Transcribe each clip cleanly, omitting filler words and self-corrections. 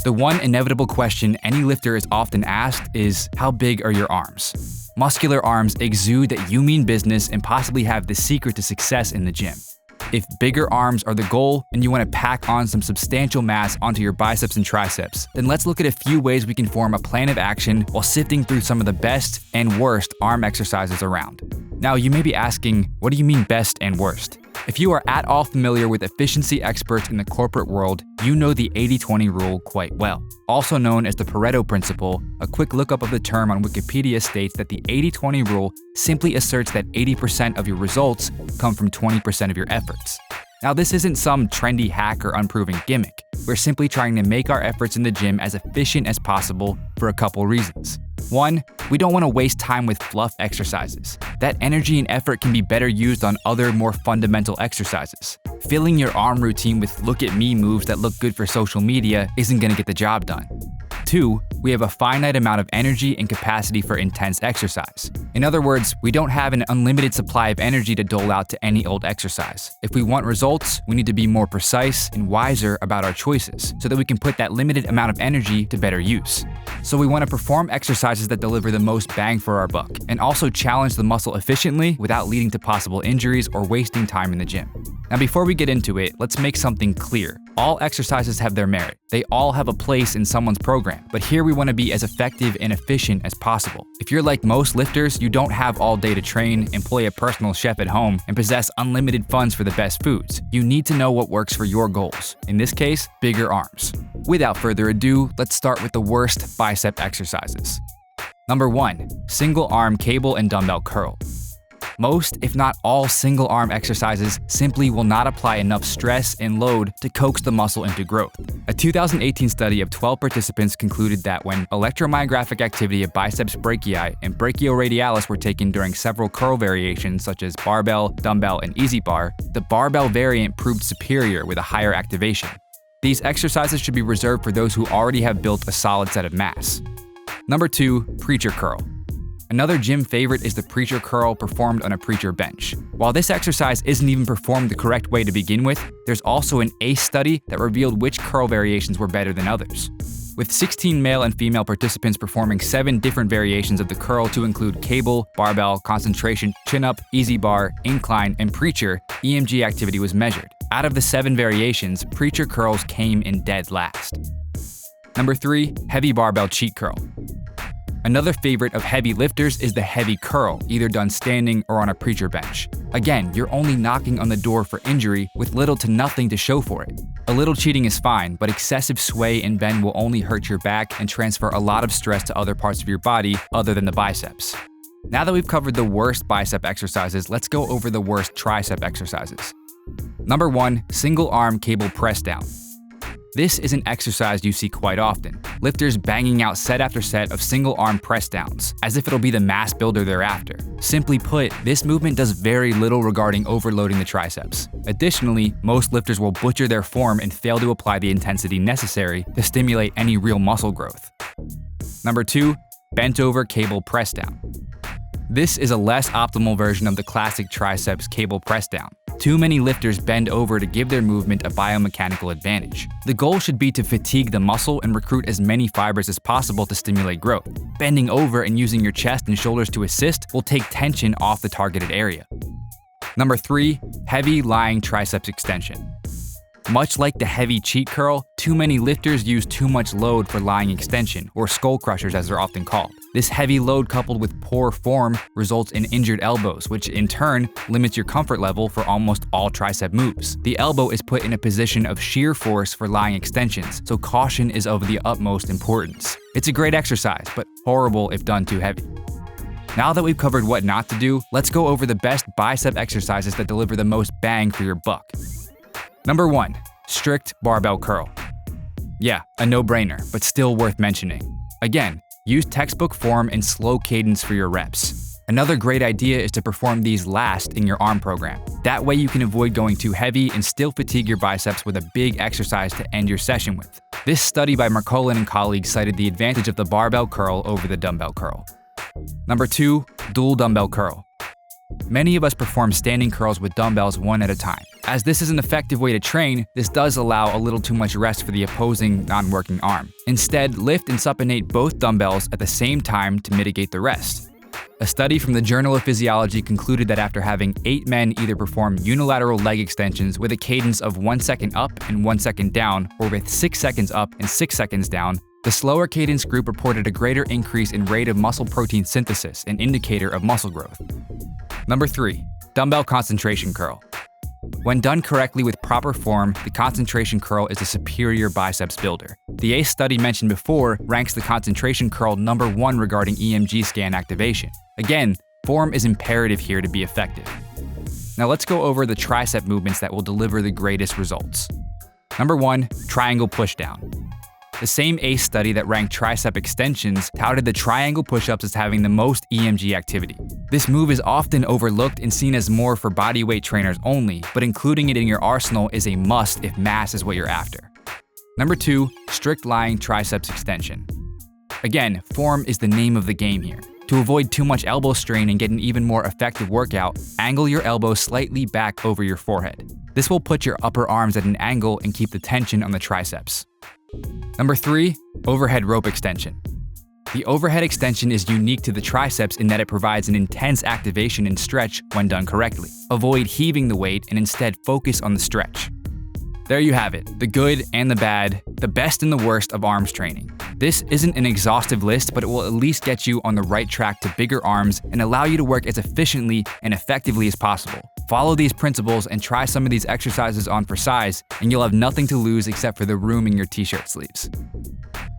The one inevitable question any lifter is often asked is, how big are your arms? Muscular arms exude that you mean business and possibly have the secret to success in the gym. If bigger arms are the goal and you want to pack on some substantial mass onto your biceps and triceps, then let's look at a few ways we can form a plan of action while sifting through some of the best and worst arm exercises around. Now, you may be asking, what do you mean best and worst? If you are at all familiar with efficiency experts in the corporate world, you know the 80-20 rule quite well. Also known as the Pareto principle, a quick lookup of the term on Wikipedia states that the 80-20 rule simply asserts that 80% of your results come from 20% of your efforts. Now, this isn't some trendy hack or unproven gimmick. We're simply trying to make our efforts in the gym as efficient as possible for a couple reasons. One, we don't want to waste time with fluff exercises. That energy and effort can be better used on other, more fundamental exercises. Filling your arm routine with look-at-me moves that look good for social media isn't going to get the job done. Two, we have a finite amount of energy and capacity for intense exercise. In other words, we don't have an unlimited supply of energy to dole out to any old exercise. If we want results, we need to be more precise and wiser about our choices so that we can put that limited amount of energy to better use. So we want to perform exercises that deliver the most bang for our buck and also challenge the muscle efficiently without leading to possible injuries or wasting time in the gym. Now, before we get into it, let's make something clear. All exercises have their merit. They all have a place in someone's program, but here we want to be as effective and efficient as possible. If you're like most lifters, you don't have all day to train, employ a personal chef at home, and possess unlimited funds for the best foods. You need to know what works for your goals. In this case, bigger arms. Without further ado, let's start with the worst bicep exercises. Number 1, single arm cable and dumbbell curl. Most, if not all, single arm exercises simply will not apply enough stress and load to coax the muscle into growth. A 2018 study of 12 participants concluded that when electromyographic activity of biceps brachii and brachioradialis were taken during several curl variations such as barbell, dumbbell, and easy bar, the barbell variant proved superior with a higher activation. These exercises should be reserved for those who already have built a solid set of mass. Number 2, preacher curl. Another gym favorite is the preacher curl performed on a preacher bench. While this exercise isn't even performed the correct way to begin with, there's also an ACE study that revealed which curl variations were better than others. With 16 male and female participants performing 7 different variations of the curl to include cable, barbell, concentration, chin-up, easy bar, incline, and preacher, EMG activity was measured. Out of the 7 variations, preacher curls came in dead last. Number 3, heavy barbell cheat curl. Another favorite of heavy lifters is the heavy curl, either done standing or on a preacher bench. Again, you're only knocking on the door for injury with little to nothing to show for it. A little cheating is fine, but excessive sway and bend will only hurt your back and transfer a lot of stress to other parts of your body other than the biceps. Now that we've covered the worst bicep exercises, let's go over the worst tricep exercises. Number 1, single arm cable press down. This is an exercise you see quite often. Lifters banging out set after set of single arm press downs, as if it'll be the mass builder thereafter. Simply put, this movement does very little regarding overloading the triceps. Additionally, most lifters will butcher their form and fail to apply the intensity necessary to stimulate any real muscle growth. Number 2, bent over cable press down. This is a less optimal version of the classic triceps cable press down. Too many lifters bend over to give their movement a biomechanical advantage. The goal should be to fatigue the muscle and recruit as many fibers as possible to stimulate growth. Bending over and using your chest and shoulders to assist will take tension off the targeted area. Number 3, heavy lying triceps extension. Much like the heavy cheat curl, too many lifters use too much load for lying extension, or skull crushers as they're often called. This heavy load coupled with poor form results in injured elbows, which in turn limits your comfort level for almost all tricep moves. The elbow is put in a position of shear force for lying extensions, so caution is of the utmost importance. It's a great exercise, but horrible if done too heavy. Now that we've covered what not to do, let's go over the best bicep exercises that deliver the most bang for your buck. Number 1, strict barbell curl. Yeah, a no-brainer, but still worth mentioning. Again, use textbook form and slow cadence for your reps. Another great idea is to perform these last in your arm program. That way you can avoid going too heavy and still fatigue your biceps with a big exercise to end your session with. This study by Marcolin and colleagues cited the advantage of the barbell curl over the dumbbell curl. Number 2, dual dumbbell curl. Many of us perform standing curls with dumbbells one at a time. As this is an effective way to train, this does allow a little too much rest for the opposing non-working arm. Instead, lift and supinate both dumbbells at the same time to mitigate the rest. A study from the Journal of Physiology concluded that after having 8 men either perform unilateral leg extensions with a cadence of 1 second up and 1 second down, or with 6 seconds up and 6 seconds down, the slower cadence group reported a greater increase in rate of muscle protein synthesis, an indicator of muscle growth. Number 3. Dumbbell concentration curl. When done correctly with proper form, the concentration curl is a superior biceps builder. The ACE study mentioned before ranks the concentration curl number 1 regarding EMG scan activation. Again, form is imperative here to be effective. Now let's go over the tricep movements that will deliver the greatest results. Number 1. Triangle pushdown. The same ACE study that ranked tricep extensions touted the triangle push-ups as having the most EMG activity. This move is often overlooked and seen as more for bodyweight trainers only, but including it in your arsenal is a must if mass is what you're after. Number 2. Strict lying triceps extension. Again, form is the name of the game here. To avoid too much elbow strain and get an even more effective workout, angle your elbow slightly back over your forehead. This will put your upper arms at an angle and keep the tension on the triceps. Number 3. Overhead rope extension. The overhead extension is unique to the triceps in that it provides an intense activation and stretch when done correctly. Avoid heaving the weight and instead focus on the stretch. There you have it, the good and the bad, the best and the worst of arms training. This isn't an exhaustive list, but it will at least get you on the right track to bigger arms and allow you to work as efficiently and effectively as possible. Follow these principles and try some of these exercises on for size, and you'll have nothing to lose except for the room in your t-shirt sleeves.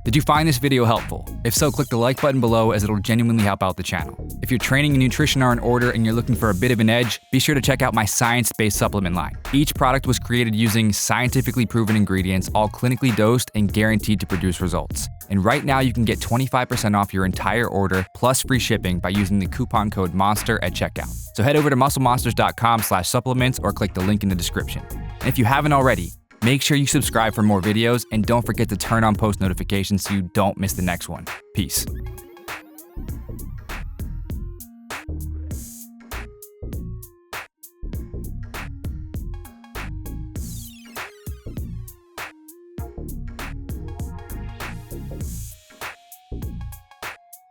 Did you find this video helpful? If so, click the like button below as it'll genuinely help out the channel. If your training and nutrition are in order and you're looking for a bit of an edge, be sure to check out my science-based supplement line. Each product was created using scientifically proven ingredients, all clinically dosed and guaranteed to produce results. And right now you can get 25% off your entire order plus free shipping by using the coupon code MONSTER at checkout. So head over to musclemonsters.com/supplements or click the link in the description. And if you haven't already, make sure you subscribe for more videos and don't forget to turn on post notifications so you don't miss the next one. Peace.